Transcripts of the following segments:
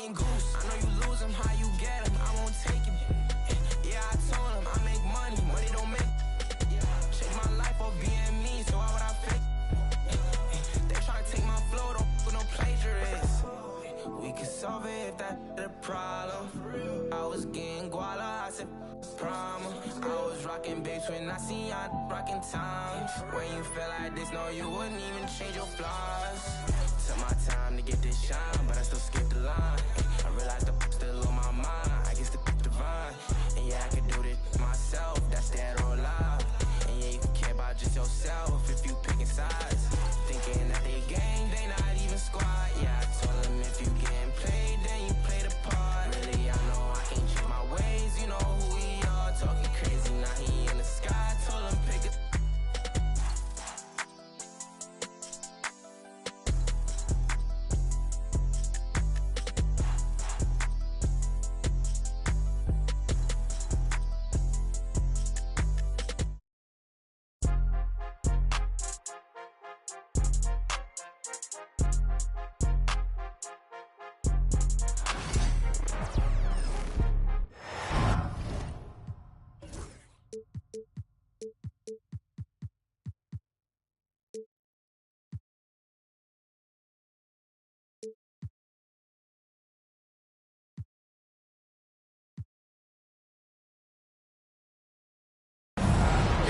and Goose. I know you lose them, how you get them, I won't take him. Yeah, I told him I make money don't make. Change my life or being me, so why would I fake? They try to take my flow, don't put no plagiarists. We could solve it if that's the problem. I was getting guala, I said problem. I was rocking babes when I seen y'all rocking times. When you feel like this, no, you wouldn't even change your flaws. Took my time to get this shine, but I still skipped the line. I realized the still on my mind. I guess the divine. And yeah, I could do this myself. That's dead or alive. And yeah, you can care about just yourself if you picking sides. Thinking that they gang, they not even squad. Yeah, I told them if you getting played, then you play the part. Really, I know I can't change my ways. You know who we are. Talking crazy, now he in the sky. Told him pick it.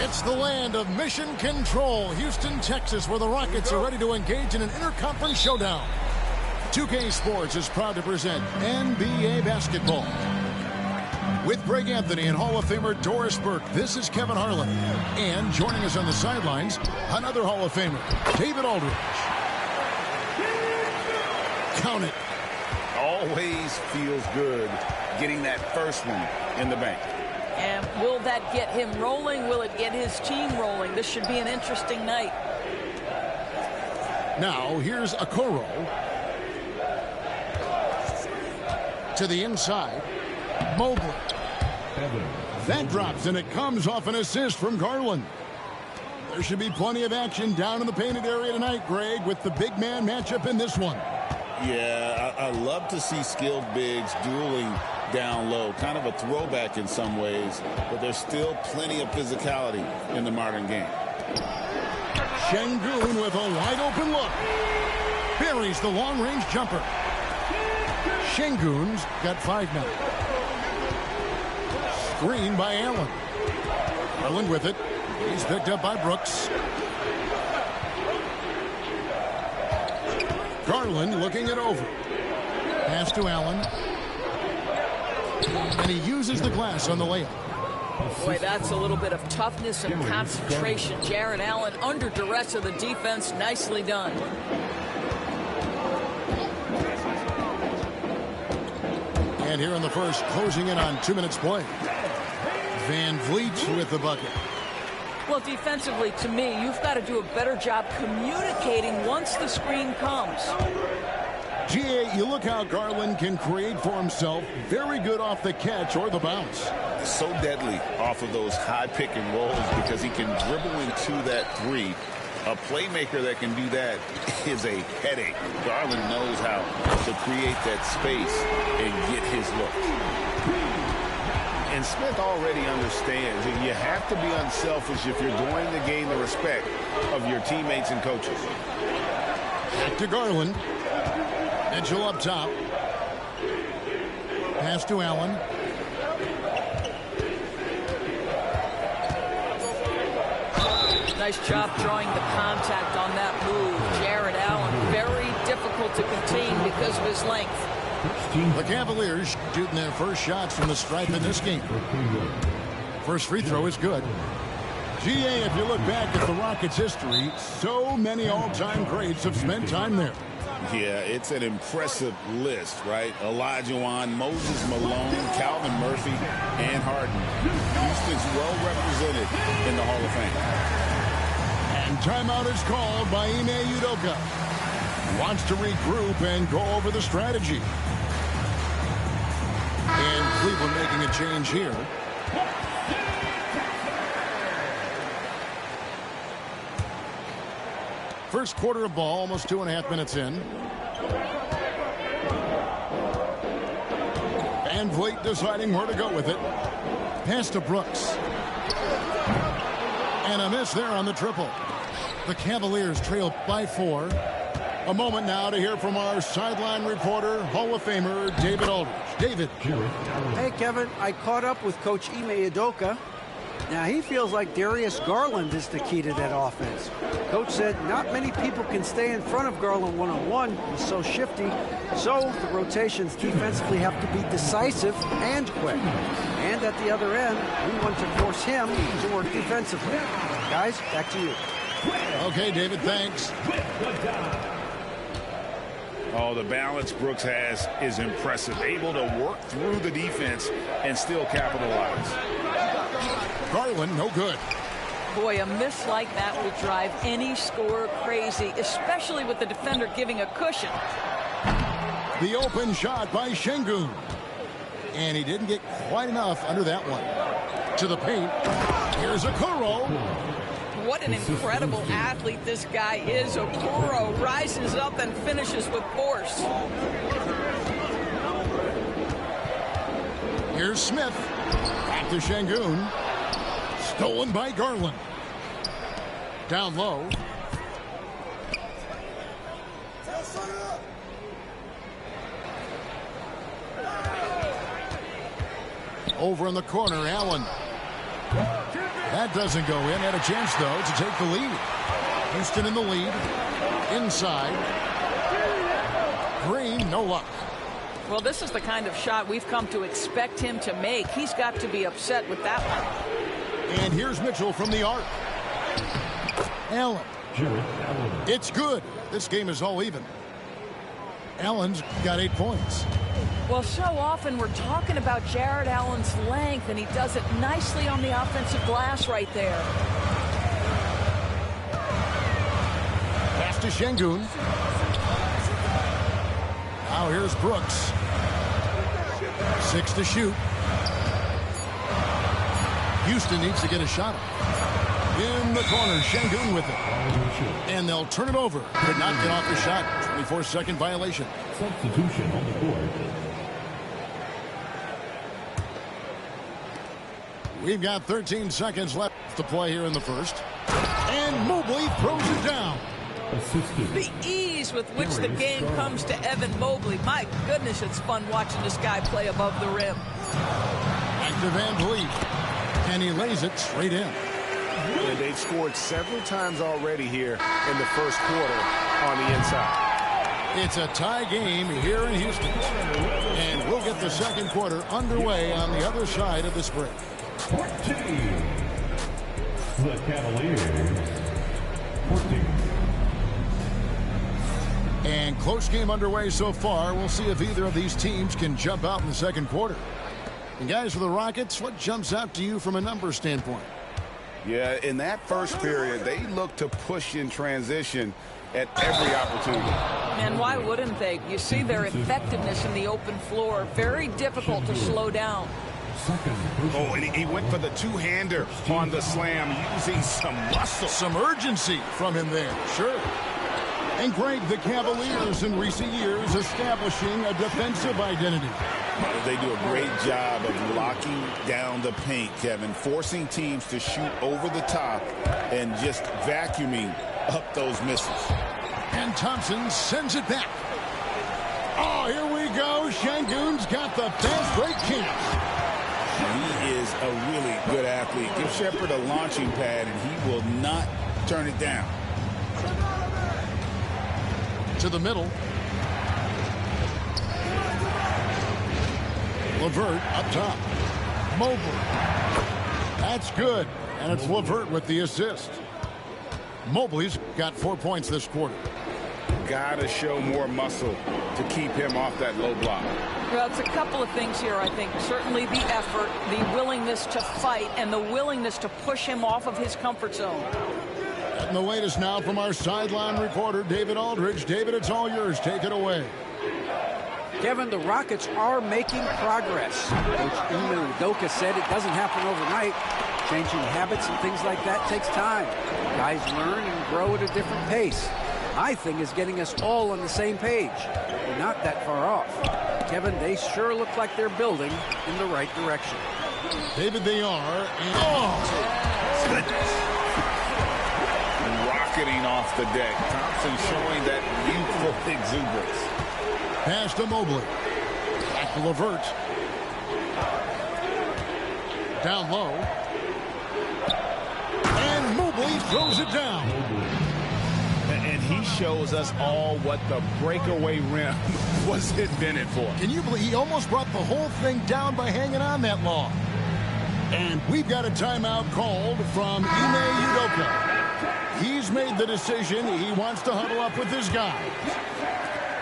It's the land of mission control, Houston, Texas, where the Rockets are ready to engage in an interconference showdown. 2K Sports is proud to present NBA basketball. With Greg Anthony and Hall of Famer Doris Burke, this is Kevin Harlan. And joining us on the sidelines, another Hall of Famer, David Aldridge. Count it. Always feels good getting that first one in the bank. And will that get him rolling? Will it get his team rolling? This should be an interesting night. Now, here's Okoro. To the inside. Mobley. That drops, and it comes off an assist from Garland. There should be plenty of action down in the painted area tonight, Greg, with the big man matchup in this one. Yeah, I love to see skilled bigs dueling down low. Kind of a throwback in some ways, but there's still plenty of physicality in the modern game. Şengün with a wide-open look. Buries the long-range jumper. Şengün's got 5 now. Screen by Allen. Garland with it. He's picked up by Brooks. Garland looking it over. Pass to Allen. And he uses the glass on the layup. Boy, that's a little bit of toughness and concentration. Jarrett Allen under duress of the defense. Nicely done. And here in the first, closing in on 2 minutes play. Van Vliet with the bucket. Well, defensively, to me, you've got to do a better job communicating once the screen comes. GA, you look how Garland can create for himself. Very good off the catch or the bounce. So deadly off of those high pick and rolls because he can dribble into that three. A playmaker that can do that is a headache. Garland knows how to create that space and get his look. And Smith already understands that you have to be unselfish if you're going to gain the respect of your teammates and coaches. Back to Garland. Mitchell up top. Pass to Allen. Nice job drawing the contact on that move. Jarrett Allen, very difficult to contain because of his length. The Cavaliers shooting their first shots from the stripe in this game. First free throw is good. GA, if you look back at the Rockets' history, so many all-time greats have spent time there. Yeah, it's an impressive list, right? Olajuwon, Moses Malone, Calvin Murphy, and Harden. Houston's well represented in the Hall of Fame. And timeout is called by Ime Udoka. Wants to regroup and go over the strategy. And Cleveland making a change here. First quarter of ball, almost 2.5 minutes in. Van Vliet deciding where to go with it. Pass to Brooks. And a miss there on the triple. The Cavaliers trail by 4. A moment now to hear from our sideline reporter, Hall of Famer David Aldridge. David. Hey, Kevin, I caught up with Coach Ime Udoka. Now, he feels like Darius Garland is the key to that offense. Coach said not many people can stay in front of Garland one-on-one. He's so shifty. So the rotations defensively have to be decisive and quick. And at the other end, we want to force him to work defensively. Guys, back to you. Okay, David, thanks. Oh, the balance Brooks has is impressive. Able to work through the defense and still capitalize. Garland, no good. Boy, a miss like that will drive any scorer crazy, especially with the defender giving a cushion. The open shot by Şengün. And he didn't get quite enough under that one. To the paint. Here's Okoro. What an incredible athlete this guy is. Okoro rises up and finishes with force. Here's Smith. Back to Şengün. Stolen by Garland. Down low. Over in the corner, Allen. That doesn't go in. Had a chance, though, to take the lead. Houston in the lead. Inside. Green, no luck. Well, this is the kind of shot we've come to expect him to make. He's got to be upset with that one. And here's Mitchell from the arc. Allen. It's good. This game is all even. Allen's got 8 points. Well, so often we're talking about Jarrett Allen's length, and he does it nicely on the offensive glass right there. Pass to Şengün. Now here's Brooks. 6 to shoot. Houston needs to get a shot up. In the corner, Şengün with it. And they'll turn it over. Could not get off the shot. 24-second violation. Substitution on the court. We've got 13 seconds left to play here in the first. And Mobley throws it down. The ease with which the game comes to Evan Mobley. My goodness, it's fun watching this guy play above the rim. Back to Van Vliet. And he lays it straight in. And they've scored several times already here in the first quarter on the inside. It's a tie game here in Houston. And we'll get the second quarter underway on the other side of this break. 14. The Cavaliers. 14. And close game underway so far. We'll see if either of these teams can jump out in the second quarter. And guys, for the Rockets, what jumps out to you from a numbers standpoint? Yeah, in that first period, they look to push in transition at every opportunity. And why wouldn't they? You see their effectiveness in the open floor. Very difficult to slow down. Oh, and he went for the two-hander on the slam, using some muscle. Some urgency from him there, sure. And Greg, the Cavaliers in recent years establishing a defensive identity. They do a great job of locking down the paint, Kevin, forcing teams to shoot over the top and just vacuuming up those misses. And Thompson sends it back. Oh, here we go. Şengün's got the fast break chance. He is a really good athlete. Give Shepherd a launching pad, and he will not turn it down. To the middle. LeVert up top. Mobley. That's good. And it's LeVert with the assist. Mobley's got 4 points this quarter. Gotta show more muscle to keep him off that low block. Well, it's a couple of things here, I think. Certainly the effort, the willingness to fight, and the willingness to push him off of his comfort zone. And the latest now from our sideline reporter, David Aldridge. David, it's all yours. Take it away. Kevin, the Rockets are making progress. Coach Ime Udoka said it doesn't happen overnight. Changing habits and things like that takes time. Guys learn and grow at a different pace. My thing is getting us all on the same page. We're not that far off. Kevin, they sure look like they're building in the right direction. David, they are. And oh, Goodness. Rocketing off the deck. Thompson showing that youthful exuberance. pass to Mobley. Back to LeVert. Down low. And Mobley throws it down. And he shows us all what the breakaway rim was invented for. Can you believe he almost brought the whole thing down by hanging on that long? And we've got a timeout called from Ime Udoka. He's made the decision. He wants to huddle up with his guys.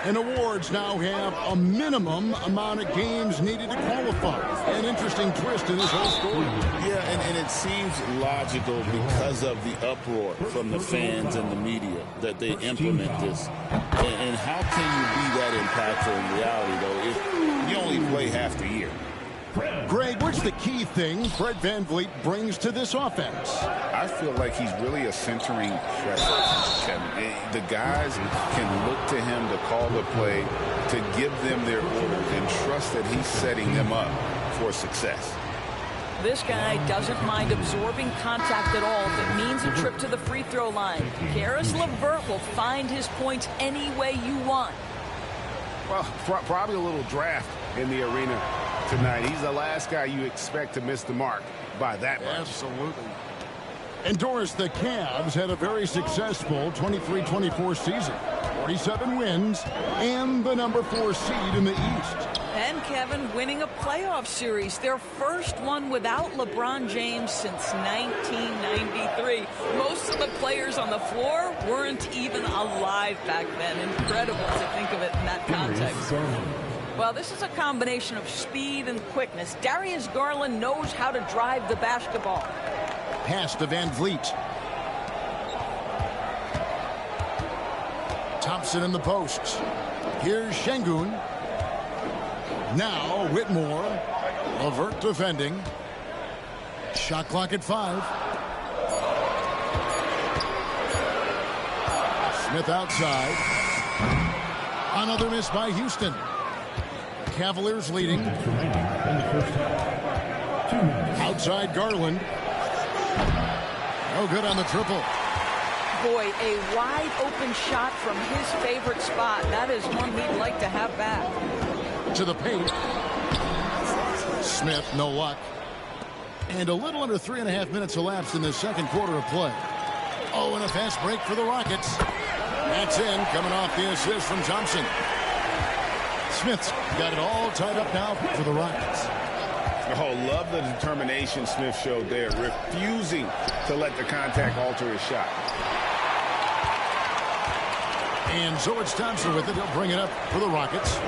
And awards now have a minimum amount of games needed to qualify. An interesting twist in this whole story. Yeah, and it seems logical because of the uproar from the fans and the media that they implement this. And how can you be that impactful in reality, though, if you only play half the year? Greg, what's the key thing Fred VanVleet brings to this offense? I feel like he's really a centering presence, Kevin. The guys can look to him to call the play, to give them their orders, and trust that he's setting them up for success. This guy doesn't mind absorbing contact at all if it means a trip to the free throw line. Caris LeVert will find his points any way you want. Well, probably a little draft in the arena tonight. He's the last guy you expect to miss the mark by that much. Absolutely. And Doris, the Cavs had a very successful 23-24 season. 47 wins and the number 4 seed in the East. And Kevin winning a playoff series, their first one without LeBron James since 1993. Most of the players on the floor weren't even alive back then. Incredible to think of it in that context. Well, this is a combination of speed and quickness. Darius Garland knows how to drive the basketball. Pass to VanVleet. Thompson in the post. Here's Şengün. Now Whitmore. LeVert defending. Shot clock at 5. Smith outside. Another miss by Houston. Cavaliers leading. Outside Garland. No good on the triple. Boy, a wide open shot from his favorite spot. That is one he'd like to have back. To the paint. Smith, no luck. And a little under 3.5 minutes elapsed in the second quarter of play. Oh, and a fast break for the Rockets. That's in, coming off the assist from Thompson. Smith's got it all tied up now for the Rockets. Oh, love the determination Smith showed there, refusing to let the contact alter his shot. And so it's Thompson with it. He'll bring it up for the Rockets.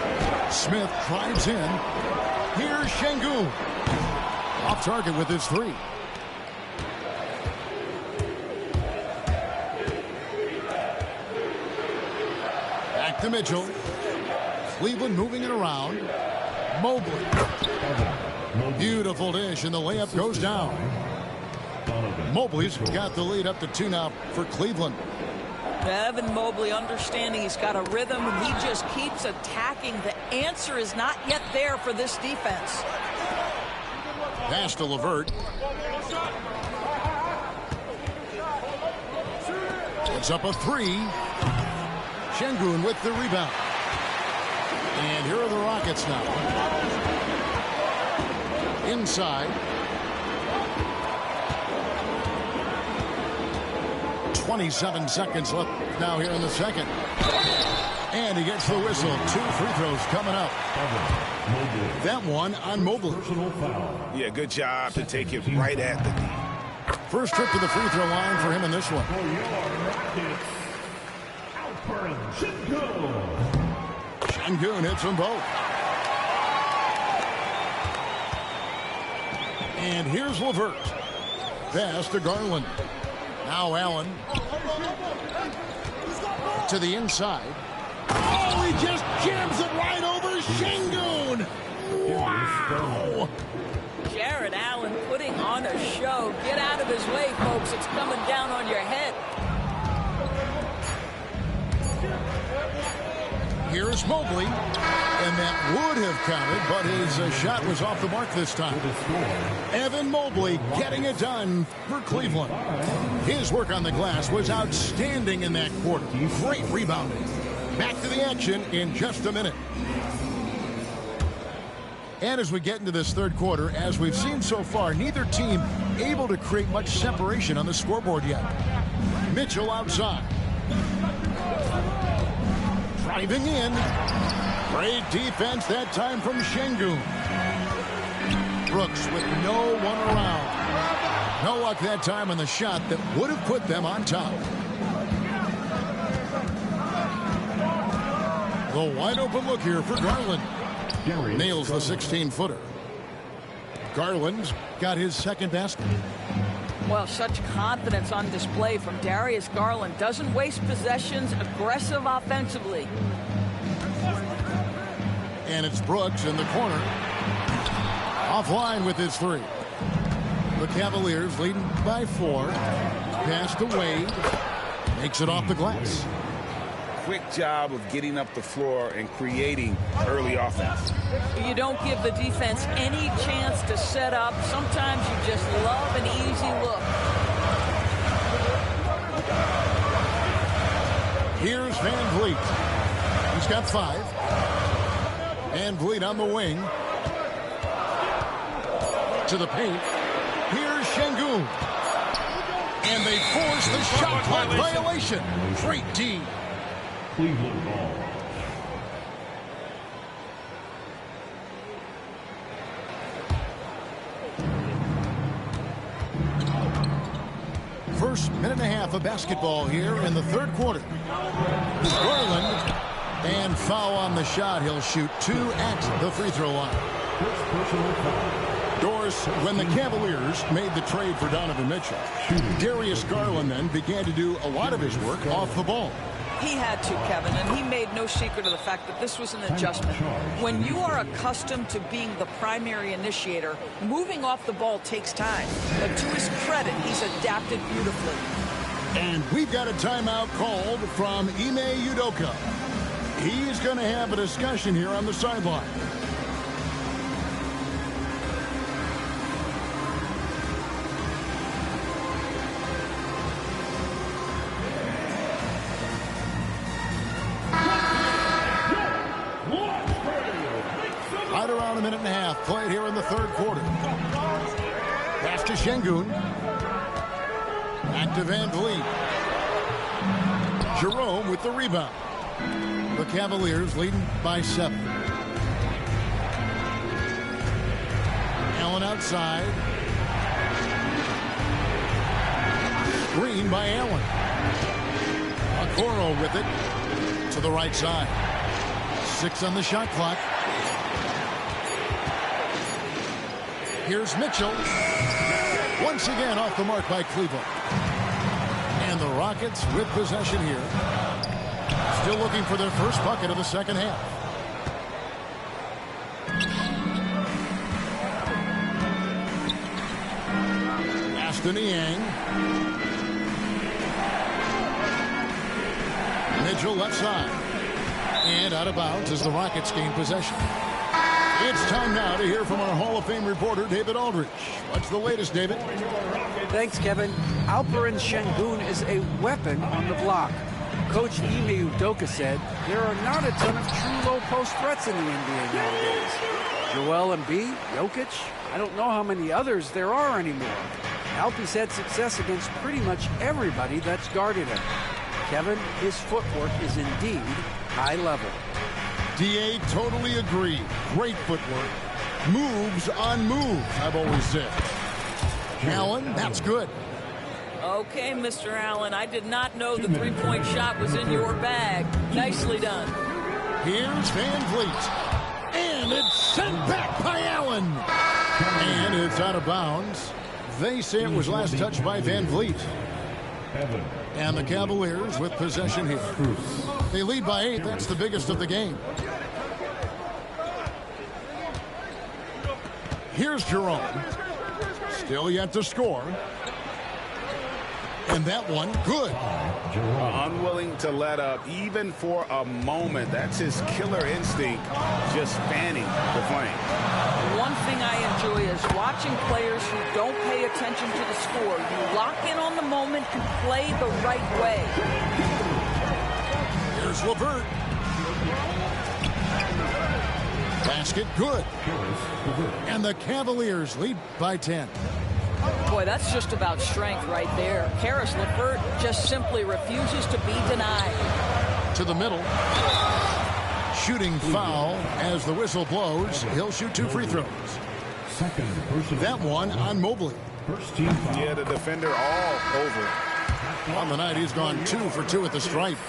Smith drives in. Here's Şengün. Off target with his 3. Back to Mitchell. Cleveland moving it around. Mobley. Beautiful dish, and the layup goes down. Mobley's got the lead up to 2 now for Cleveland. Evan Mobley understanding he's got a rhythm, and he just keeps attacking. The answer is not yet there for this defense. Pass to LeVert. Puts up a 3. Şengün with the rebound. And here are the Rockets now. Inside. 27 seconds left now here in the second. And he gets the whistle. 2 free throws coming up. That one on Mobley. Yeah, good job to take it right at the D. First trip to the free throw line for him in this one. Şengün hits them both. And here's LeVert. Pass to Garland. Now Allen. To the inside. Oh, he just jams it right over Şengün. Wow. Jared Allen putting on a show. Get out of his way, folks. It's coming down on your head. Here's Mobley, and that would have counted, but his shot was off the mark this time. Evan Mobley getting it done for Cleveland. His work on the glass was outstanding in that quarter. Great rebounding. Back to the action in just a minute. And as we get into this third quarter, as we've seen so far, neither team able to create much separation on the scoreboard yet. Mitchell outside. Driving in. Great defense that time from Şengün. Brooks with no one around. No luck that time on the shot that would have put them on top. The wide open look here for Garland. Nails the 16-footer. Garland got his second basket. Well, such confidence on display from Darius Garland. Doesn't waste possessions, aggressive offensively. And it's Brooks in the corner. Offline with his three. The Cavaliers leading by 4. Pass to Wade. Makes it off the glass. Quick job of getting up the floor and creating early offense. You don't give the defense any chance to set up. Sometimes you just love an easy look. Here's Van Vliet. He's got 5. Van Vliet on the wing. To the paint. Here's Şengün. And they force the shot clock violation. Great D. Cleveland ball. First minute and a half of basketball here in the third quarter. Garland, and foul on the shot. He'll shoot 2 at the free throw line. Doris, when the Cavaliers made the trade for Donovan Mitchell, Darius Garland then began to do a lot of his work off the ball. He had to, Kevin, and he made no secret of the fact that this was an adjustment. When you are accustomed to being the primary initiator, moving off the ball takes time. But to his credit, he's adapted beautifully. And we've got a timeout called from Ime Udoka. He's going to have a discussion here on the sideline. Right around a minute and a half played here in the third quarter. Pass to Şengün. Back to Van Vliet. Jerome with the rebound. The Cavaliers leading by 7. Allen outside. Screen by Allen. Okoro with it to the right side. 6 on the shot clock. Here's Mitchell. Once again off the mark by Cleveland. And the Rockets with possession here. Still looking for their first bucket of the second half. Aston Niang. Mitchell left side. And out of bounds as the Rockets gain possession. It's time now to hear from our Hall of Fame reporter, David Aldridge. What's the latest, David? Thanks, Kevin. Alperen Şengün is a weapon on the block. Coach Ime Udoka said there are not a ton of true low-post threats in the NBA nowadays. Joel Embiid, Jokic, I don't know how many others there are anymore. Alpie's had success against pretty much everybody that's guarded him. Kevin, his footwork is indeed high level. DA totally agree. Great footwork. Moves on moves, I've always said. Allen, that's good. Okay, Mr. Allen, I did not know the three-point shot was in your bag. Nicely done. Here's Van Vliet. And it's sent back by Allen. And it's out of bounds. They say it was last touched by Van Vliet. And the Cavaliers with possession here. They lead by 8. That's the biggest of the game. Here's Jerome. Still yet to score. And that one, good. Unwilling to let up even for a moment. That's his killer instinct, just fanning the flame. One thing I enjoy is watching players who don't pay attention to the score. You lock in on the moment and play the right way. Here's LeVert. Basket good. And the Cavaliers lead by 10. Boy, that's just about strength right there. Caris LeVert just simply refuses to be denied. To the middle. Shooting foul as the whistle blows. He'll shoot 2 free throws. That one on Mobley. First team foul. Yeah, the defender all over. On the night, he's gone 2 for 2 at the stripe.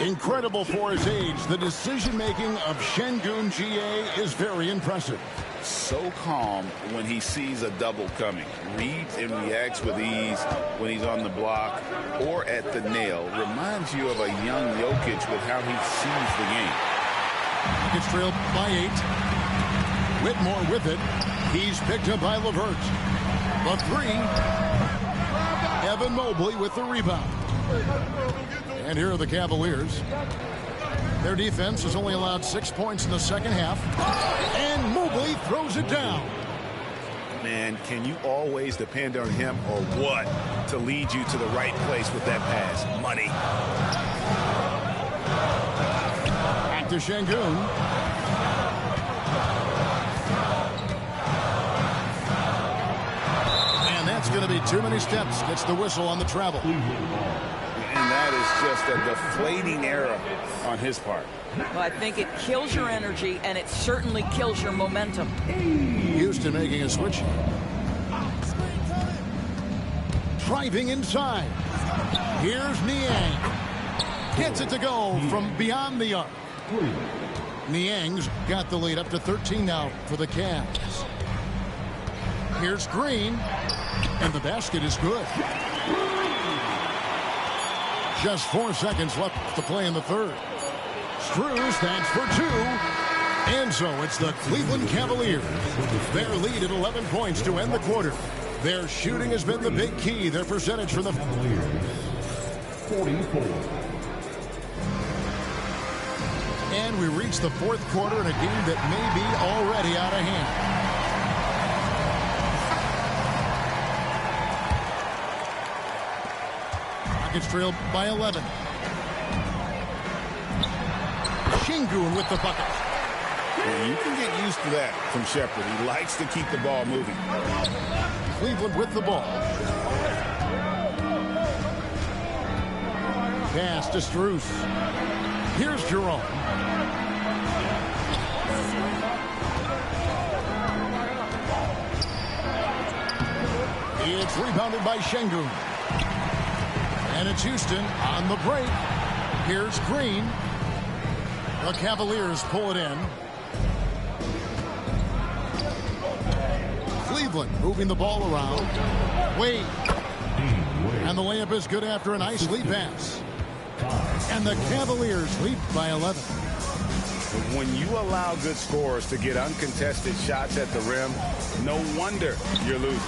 Incredible for his age, the decision-making of Şengün GA is very impressive. So calm when he sees a double coming. Reads and reacts with ease when he's on the block or at the nail. Reminds you of a young Jokic with how he sees the game. Gets trailed by 8. Whitmore with it. He's picked up by LeVert. The 3. Evan Mobley with the rebound. And here are the Cavaliers. Their defense has only allowed 6 points in the second half. And Mobley throws it down. Man, can you always depend on him or what to lead you to the right place with that pass? Money. Back to Şengün. And that's going to be too many steps. Gets the whistle on the travel. And that is just a deflating error on his part. Well, I think it kills your energy, and it certainly kills your momentum. Houston making a switch. Driving inside. Here's Niang. Gets it to go from beyond the arc. Niang's got the lead up to 13 now for the Cavs. Here's Green. And the basket is good. Just 4 seconds left to play in the third. Strus stands for 2. And so it's the Cleveland Cavaliers. Their lead at 11 points to end the quarter. Their shooting has been the big key. Their percentage from the Cavaliers, 44. And we reach the fourth quarter in a game that may be already out of hand. Rockets trailed by 11. Şengün with the bucket. Yeah, you can get used to that from Shepherd. He likes to keep the ball moving. Cleveland with the ball. Pass to Strus. Here's Jerome. It's rebounded by Şengün. And it's Houston on the break. Here's Green. The Cavaliers pull it in. Cleveland moving the ball around. Wade. And the layup is good after a nice lead pass. And the Cavaliers lead by 11. When you allow good scorers to get uncontested shots at the rim, no wonder you're losing.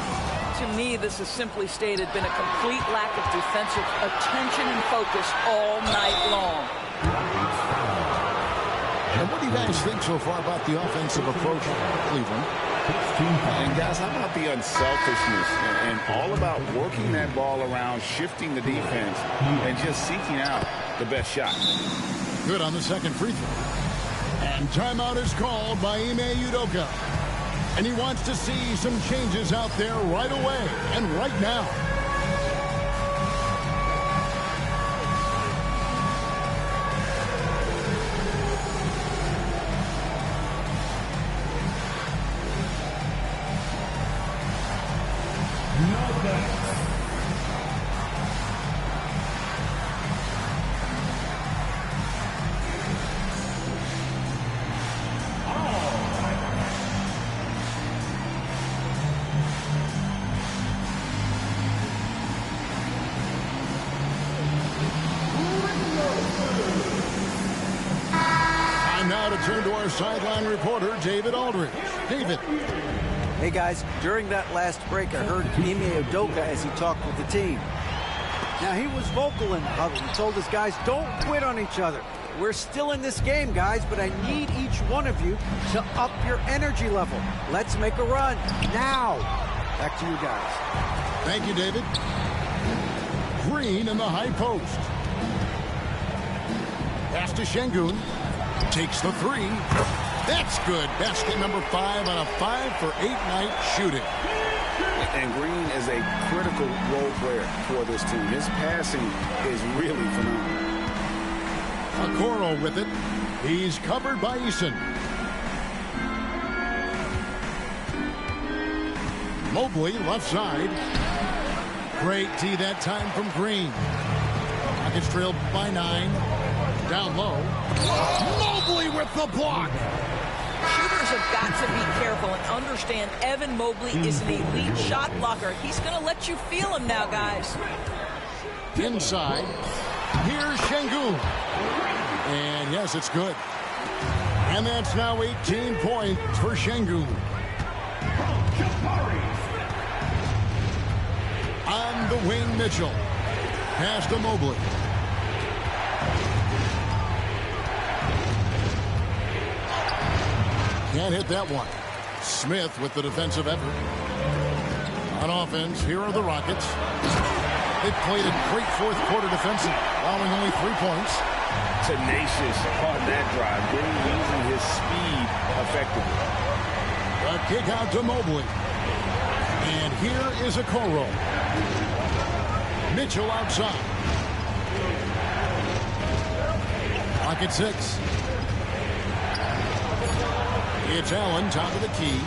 To me, this has simply stated been a complete lack of defensive attention and focus all night long. And what do you guys think so far about the offensive approach of Cleveland? And guys, how about the unselfishness and all about working that ball around, shifting the defense, and just seeking out the best shot. Good on the second free throw. And timeout is called by Ime Udoka. And he wants to see some changes out there right away and right now. Now to turn to our sideline reporter, David Aldridge. David. Hey, guys, during that last break, I heard Ime Udoka as he talked with the team. Now, he was vocal in the huddle. He told his guys, don't quit on each other. We're still in this game, guys, but I need each one of you to up your energy level. Let's make a run now. Back to you guys. Thank you, David. Green in the high post. Pass to Şengün. Takes the three. That's good. Basket number 5 on a 5-for-8 night shooting. And Green is a critical role player for this team. His passing is really phenomenal. Okoro with it. He's covered by Eason. Mobley left side. Great D that time from Green. Rockets trailed by 9. Down low. Mobley with the block. Shooters have got to be careful and understand Evan Mobley is an elite shot blocker. He's going to let you feel him now, guys. Inside. Here's Şengün. And yes, it's good. And that's now 18 points for Şengün. On the wing, Mitchell. Pass to Mobley. Can't hit that one. Smith with the defensive effort. On offense, here are the Rockets. They've played a great fourth quarter defensive, allowing only 3 points. Tenacious on that drive, really using his speed effectively. A kick out to Mobley. And here is Okoro. Mitchell outside. Rocket 6. It's Allen, top of the key.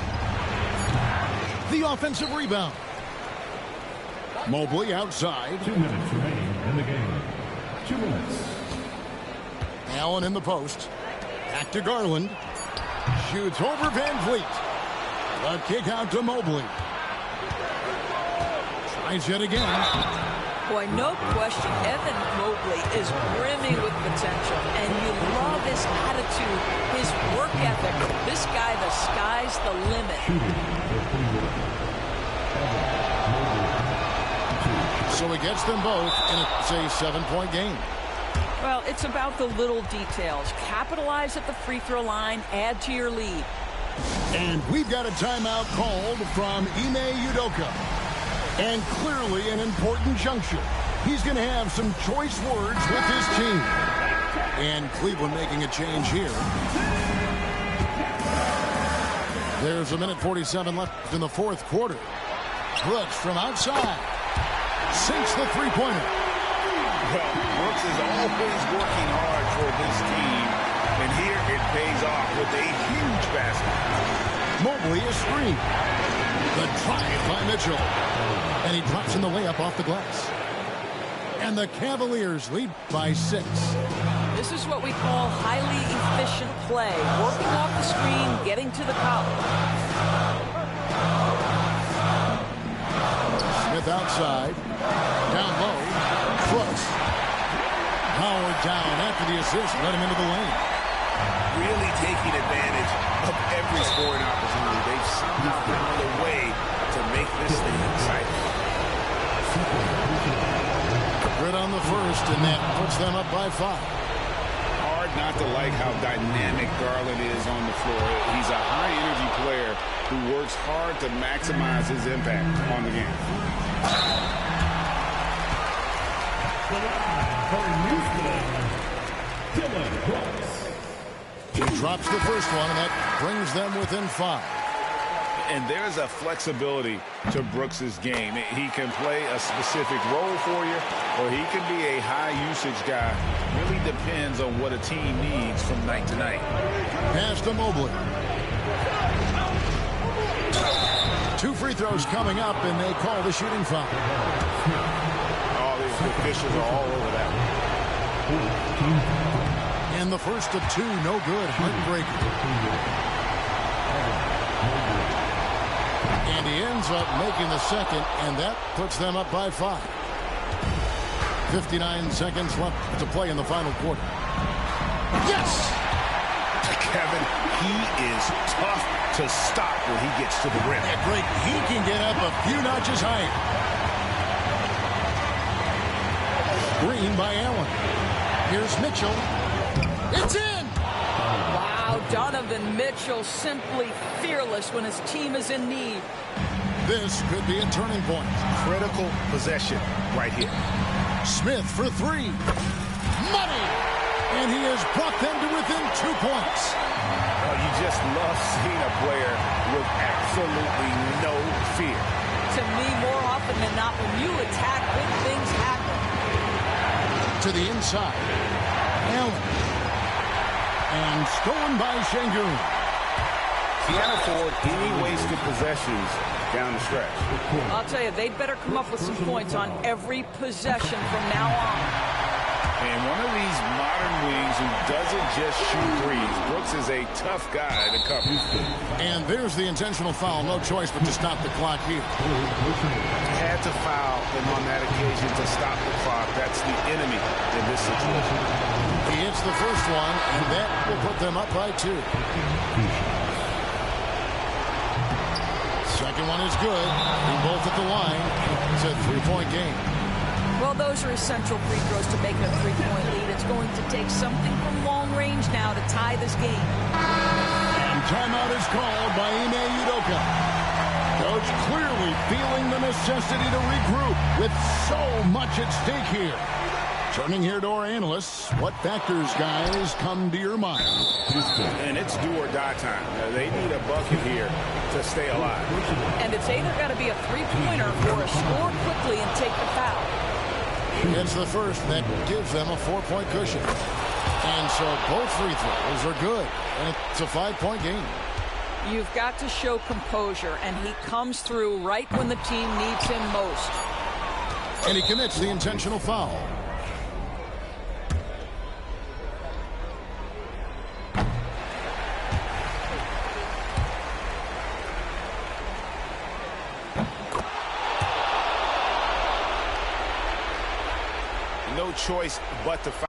The offensive rebound. Mobley outside. 2 minutes remaining in the game. 2 minutes. Allen in the post. Back to Garland. Shoots over Van Vliet. A kick out to Mobley. Tries yet again. Boy, no question, Evan Mobley is brimming with potential, and you love his attitude, his work ethic. This guy, the sky's the limit. So he gets them both, and it's a 7-point game. Well, it's about the little details. Capitalize at the free throw line, add to your lead. And we've got a timeout called from Ime Udoka. And clearly an important juncture. He's going to have some choice words with his team. And Cleveland making a change here. There's 1:47 left in the fourth quarter. Brooks from outside. Sinks the three-pointer. Well, Brooks is always working hard for this team. And here it pays off with a huge basket. Mobley is screened. The drive by Mitchell. And he drops in the layup off the glass. And the Cavaliers lead by 6. This is what we call highly efficient play. Working off the screen, getting to the collar. Smith outside. Down low. Brooks. Howard down after the assist. Let him into the lane. Really taking advantage of every scoring opportunity. They've somehow found a way to make this thing exciting. Grid on the first, and that puts them up by 5. Hard not to like how dynamic Garland is on the floor. He's a high-energy player who works hard to maximize his impact on the game. He drops the first one, and that brings them within 5. And there's a flexibility to Brooks's game. He can play a specific role for you, or he can be a high-usage guy. Really depends on what a team needs from night to night. Pass to Mobley. 2 free throws coming up, and they call the shooting foul. All these officials are all over that one. And the first of 2, no good. Heartbreaker. And he ends up making the second, and that puts them up by 5. 59 seconds left to play in the final quarter. Yes! Kevin, he is tough to stop when he gets to the rim. Yeah, great. He can get up a few notches higher. Screen by Allen. Here's Mitchell. It's in! Wow, Donovan Mitchell simply fearless when his team is in need. This could be a turning point. Critical possession right here. Smith for three. Money! And he has brought them to within 2 points. Oh, you just love seeing a player with absolutely no fear. To me, more often than not, when you attack, good things happen. To the inside. Allen. And stolen by Şengün. Can't afford any wasted possessions down the stretch. I'll tell you, they'd better come up with some points on every possession from now on. And one of these modern wings who doesn't just shoot threes. Brooks is a tough guy to cover. And there's the intentional foul. No choice but to stop the clock here. Had to foul him on that occasion to stop the clock. That's the enemy in this situation. He hits the first one, and that will put them up by 2. Second one is good. They're both at the line. It's a 3-point game. Well, those are essential free throws to make it a 3-point lead. It's going to take something from long range now to tie this game. And timeout is called by Ime Udoka. Coach clearly feeling the necessity to regroup with so much at stake here. Turning here to our analysts, what factors, guys, come to your mind? And it's do or die time. They need a bucket here to stay alive. And it's either got to be a three-pointer or a score quickly and take the foul. It's the first that gives them a 4-point cushion. And so both free throws are good. And it's a 5-point game. You've got to show composure, and he comes through right when the team needs him most. And he commits the intentional foul. No choice but to foul.